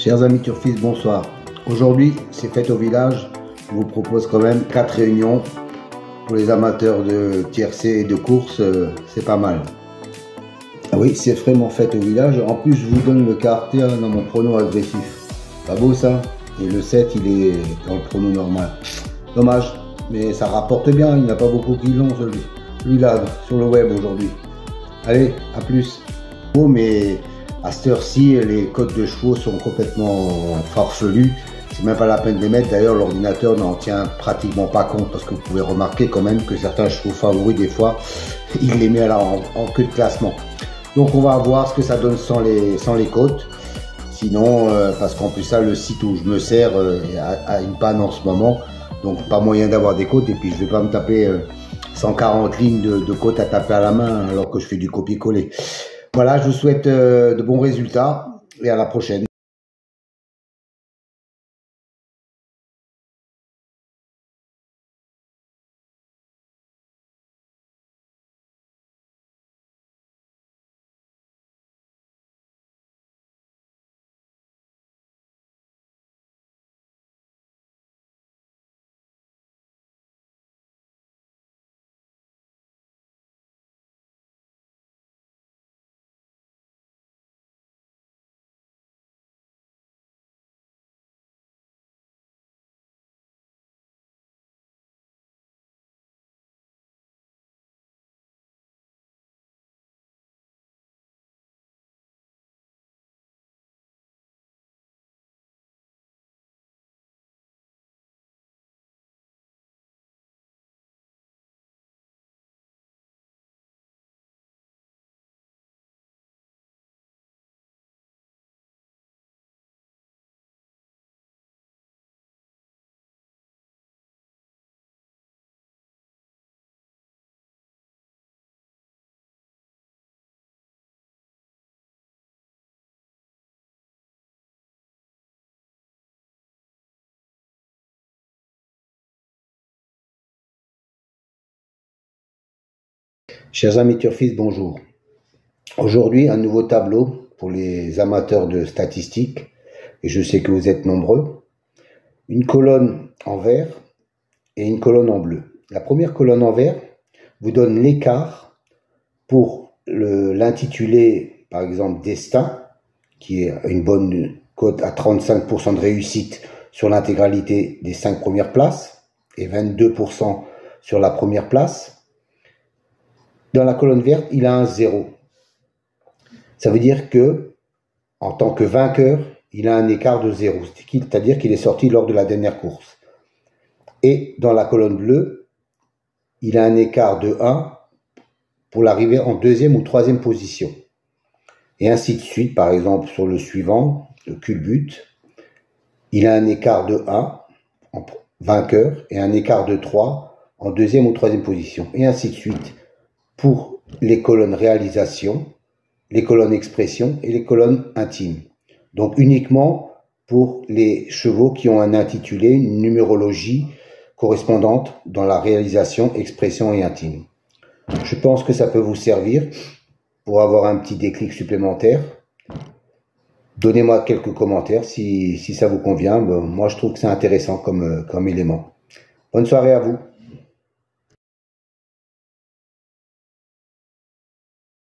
Chers amis turfistes, bonsoir. Aujourd'hui, c'est fête au village. Je vous propose quand même 4 réunions pour les amateurs de tiercé et de course. C'est pas mal. Ah oui, c'est vraiment fête au village. En plus, je vous donne le caractère dans mon prono agressif. Pas beau ça? Et le 7, il est dans le prono normal. Dommage, mais ça rapporte bien. Il n'y a pas beaucoup qui l'ont celui-là sur le web aujourd'hui. Allez, à plus. Oh, mais à cette heure-ci, les cotes de chevaux sont complètement farfelues. C'est même pas la peine de les mettre. D'ailleurs, l'ordinateur n'en tient pratiquement pas compte parce que vous pouvez remarquer quand même que certains chevaux favoris, des fois, il les met en queue de classement. Donc, on va voir ce que ça donne sans les cotes. Sinon, parce qu'en plus ça, le site où je me sers a une panne en ce moment. Donc, pas moyen d'avoir des cotes. Et puis, je vais pas me taper 140 lignes de cotes à taper à la main alors que je fais du copier-coller. Voilà, je vous souhaite de bons résultats et à la prochaine. Chers amis turfistes, bonjour. Aujourd'hui, un nouveau tableau pour les amateurs de statistiques, et je sais que vous êtes nombreux. Une colonne en vert et une colonne en bleu. La première colonne en vert vous donne l'écart pour l'intitulé, par exemple, Destin, qui est une bonne cote à 35% de réussite sur l'intégralité des 5 premières places et 22% sur la première place. Dans la colonne verte, il a un 0. Ça veut dire que, en tant que vainqueur, il a un écart de 0, c'est-à-dire qu'il est sorti lors de la dernière course. Et dans la colonne bleue, il a un écart de 1 pour l'arrivée en 2e ou 3e position. Et ainsi de suite, par exemple, sur le suivant, le culbute, il a un écart de 1 en vainqueur et un écart de 3 en 2e ou 3e position. Et ainsi de suite pour les colonnes réalisation, les colonnes expression et les colonnes intimes. Donc uniquement pour les chevaux qui ont un intitulé, une numérologie correspondante dans la réalisation, expression et intime. Je pense que ça peut vous servir pour avoir un petit déclic supplémentaire. Donnez-moi quelques commentaires si ça vous convient. Moi, je trouve que c'est intéressant comme élément. Bonne soirée à vous.